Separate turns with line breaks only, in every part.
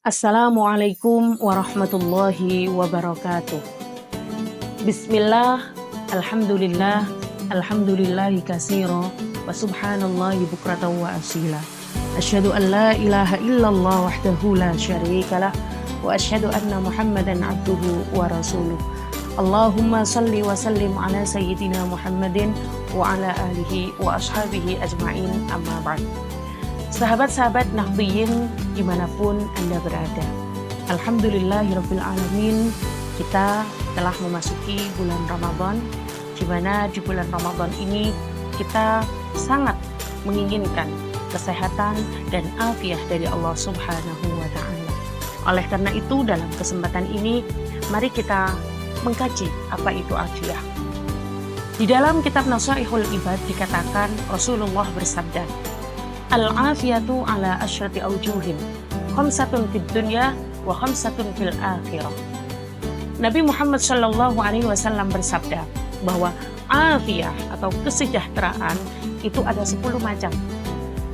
Assalamualaikum warahmatullahi wabarakatuh. Bismillah, alhamdulillah, alhamdulillahi katsira, wa subhanallahi bukratan wa asila. Asyhadu an la ilaha illallah wahdahu la syarikalah, wa asyhadu anna Muhammadan abduhu wa rasuluh. Allahumma salli wa sallim ala sayyidina Muhammadin wa ala alihi wa ashabihi ajma'in, amma ba'd. Sahabat-sahabat Nahdiyin dimanapun Anda berada, Alhamdulillahirrabbilalamin, kita telah memasuki bulan Ramadan, di mana di bulan Ramadan ini kita sangat menginginkan kesehatan dan afiah dari Allah Subhanahu wa Ta'ala. Oleh karena itu, dalam kesempatan ini mari kita mengkaji apa itu afiah. Di dalam kitab Nasaihul Ibad dikatakan Rasulullah bersabda, Al-afiyatu ala asyrati awjuhin, khamsatun fid dunya wa khamsatun fil akhirah. Nabi Muhammad SAW bersabda bahwa afiyah atau kesejahteraan itu ada 10 macam.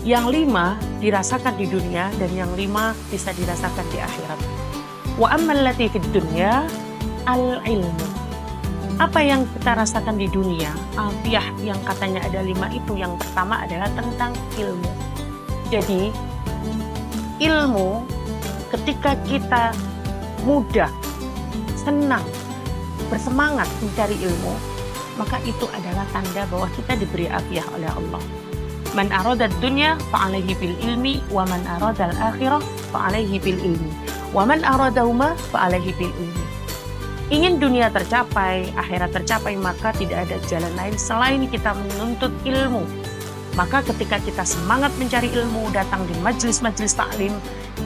Yang 5 dirasakan di dunia dan yang 5 bisa dirasakan di akhirat. Wa ammal lati fid dunya al-ilmu. Apa yang kita rasakan di dunia, afiah yang katanya ada 5 itu, yang pertama adalah tentang ilmu. Jadi, ilmu ketika kita mudah, senang, bersemangat mencari ilmu, maka itu adalah tanda bahwa kita diberi afiah oleh Allah. Man aradad dunya fa'alaihi bil ilmi, wa man aradal akhirah fa'alaihi bil ilmi, wa man aradahuma fa'alaihi bil ilmi. Ingin dunia tercapai, akhirat tercapai, maka tidak ada jalan lain selain kita menuntut ilmu. Maka ketika kita semangat mencari ilmu, datang di majelis-majelis taklim,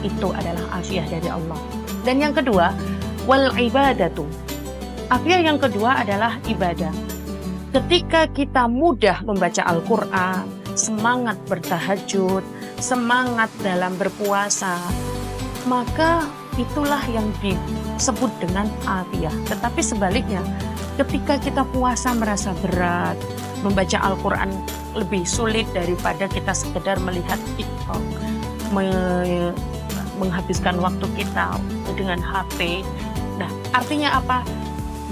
itu adalah afiah dari Allah. Dan yang kedua, wal ibadatu. Afiah yang kedua adalah ibadah. Ketika kita mudah membaca Al-Quran, semangat bertahajud, semangat dalam berpuasa, maka itulah yang disebut dengan afiah. Tetapi sebaliknya, ketika kita puasa merasa berat, membaca Al-Quran lebih sulit daripada kita sekedar melihat TikTok, menghabiskan waktu kita dengan HP. Nah, artinya apa?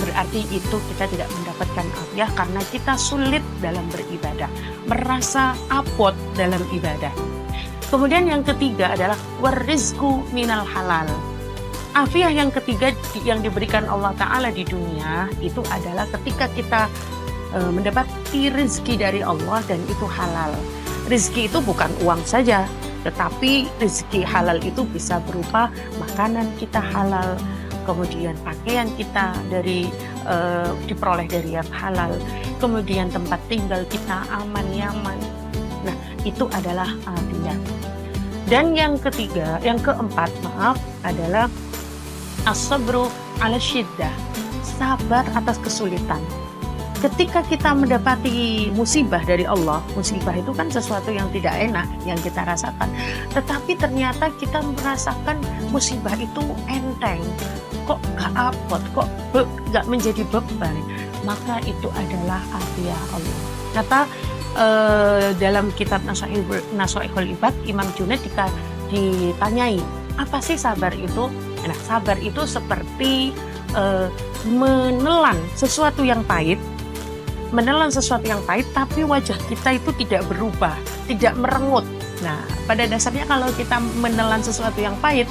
Berarti itu kita tidak mendapatkan afiah karena kita sulit dalam beribadah, merasa abot dalam ibadah. Kemudian yang ketiga adalah warizqu minal halal. Afiah yang ketiga yang diberikan Allah Ta'ala di dunia itu adalah ketika kita mendapati rezeki dari Allah dan itu halal. Rezeki itu bukan uang saja, tetapi rezeki halal itu bisa berupa makanan kita halal, kemudian pakaian kita diperoleh dari yang halal, kemudian tempat tinggal kita aman, nyaman. Nah, itu adalah afiah. Dan yang keempat adalah as-sabru ala syiddah, sabar atas kesulitan. Ketika kita mendapati musibah dari Allah, musibah itu kan sesuatu yang tidak enak yang kita rasakan, tetapi ternyata kita merasakan musibah itu enteng, kok gak abot, kok gak menjadi beban, maka itu adalah afiah Allah. Kata dalam kitab Nasaihul Ibad, Imam Junaid ditanyai, apa sih sabar itu? Nah, sabar itu seperti menelan sesuatu yang pahit, tapi wajah kita itu tidak berubah, tidak merengut. Nah, pada dasarnya kalau kita menelan sesuatu yang pahit,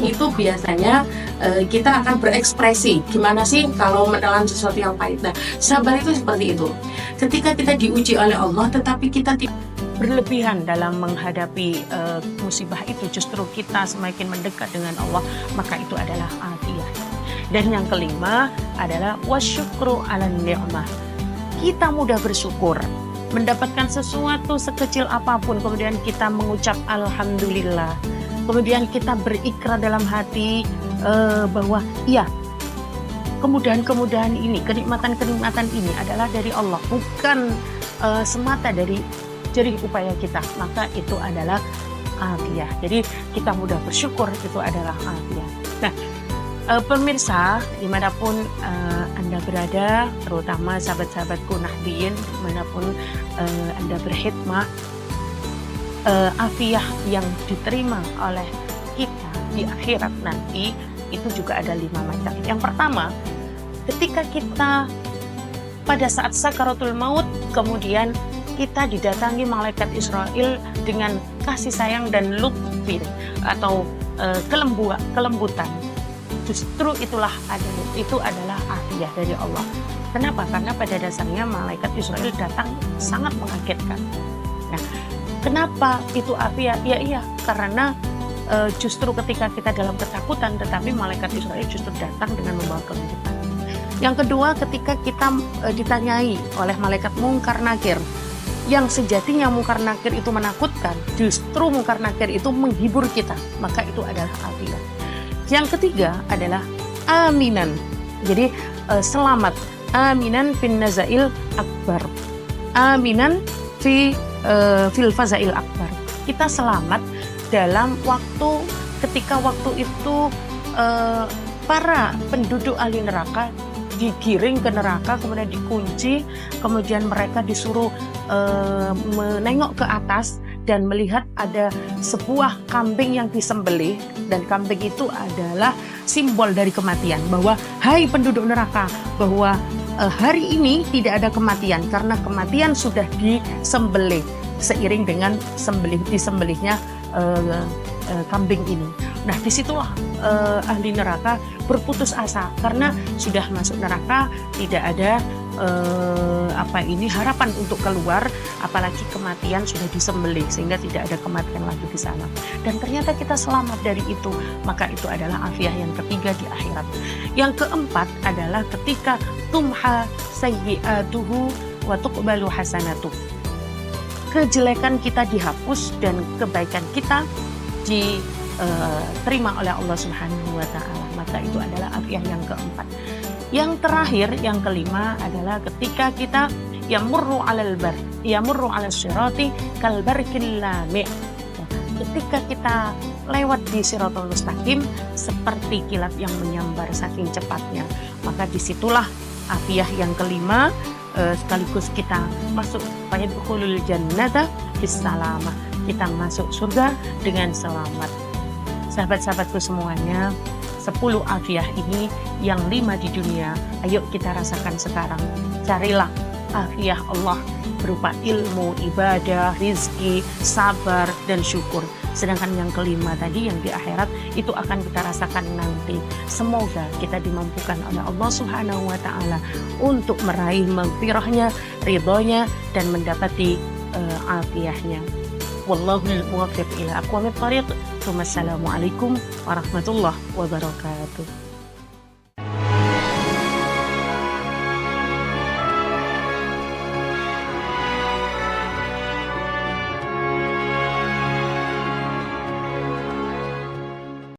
itu biasanya kita akan berekspresi gimana sih kalau menelan sesuatu yang pahit. Nah, sabar itu seperti itu. Ketika kita diuji oleh Allah, tetapi kita
berlebihan dalam menghadapi musibah itu, justru kita semakin mendekat dengan Allah, maka itu adalah afiah. Dan yang kelima adalah wasyukru 'alan ni'mah. Kita mudah bersyukur, mendapatkan sesuatu sekecil apapun, kemudian kita mengucap alhamdulillah, kemudian kita berikrar dalam hati bahwa iya, kemudahan-kemudahan ini, kenikmatan-kenikmatan ini adalah dari Allah, bukan semata dari jerih upaya kita, maka itu adalah afiah. Jadi kita mudah bersyukur, itu adalah afiah. Nah, pemirsa dimanapun Anda berada, terutama sahabat-sahabatku Nahdiyin dimanapun Anda berkhidmat, afiah yang diterima oleh kita di akhirat nanti itu juga ada 5 macam. Yang pertama, ketika kita pada saat sakaratul maut, kemudian kita didatangi malaikat Israel dengan kasih sayang dan lutfin atau kelembutan. Justru itu adalah afiah dari Allah. Kenapa? Karena pada dasarnya malaikat Israel datang sangat mengagetkan. Nah, kenapa itu afiah? Ya iya, karena justru ketika kita dalam ketakutan, tetapi malaikat Israel justru datang dengan membawa kelembutan. Yang kedua, ketika kita ditanyai oleh malaikat Munkar Nakir, yang sejatinya Munkar Nakir itu menakutkan, justru Munkar Nakir itu menghibur kita, maka itu adalah afiah. Yang ketiga adalah aminan. Jadi selamat, aminan fin nazail akbar, aminan fil fazail akbar. Kita selamat dalam ketika waktu itu para penduduk ahli neraka digiring ke neraka, kemudian dikunci, kemudian mereka disuruh menengok ke atas dan melihat ada sebuah kambing yang disembelih, dan kambing itu adalah simbol dari kematian, bahwa hai penduduk neraka, bahwa hari ini tidak ada kematian karena kematian sudah disembelih seiring dengan disembelihnya kambing ini. Nah, disitulah ahli neraka berputus asa karena sudah masuk neraka, tidak ada harapan untuk keluar, apalagi kematian sudah disembelih sehingga tidak ada kematian lagi di sana. Dan ternyata kita selamat dari itu, maka itu adalah afiah yang ketiga di akhirat. Yang keempat adalah ketika tumha sayyi'atuhu wa tuqbalu hasanatuh. Kejelekan kita dihapus dan kebaikan kita diterima oleh Allah Subhanahu wa taala, maka itu adalah afiah yang keempat. Yang terakhir, yang kelima adalah ketika kita yamurru 'alal sirati kal barqil lami'. Ketika kita lewat di Shiratal Mustaqim seperti kilat yang menyambar saking cepatnya, maka disitulah afiah yang kelima, sekaligus kita masuk fayadkhulul jannata bisalamah. Kita masuk surga dengan selamat. Sahabat-sahabatku semuanya, 10 afiah ini yang 5 di dunia, ayo kita rasakan sekarang. Carilah afiah Allah berupa ilmu, ibadah, rizki, sabar, dan syukur. Sedangkan yang kelima tadi yang di akhirat itu akan kita rasakan nanti. Semoga kita dimampukan oleh Allah Subhanahu wa taala untuk meraih maghfirahnya, ridhonya, dan mendapati afiahnya. Wallahul muwaffiq ila aqwamit thariq. Wassalamualaikum warahmatullahi wabarakatuh.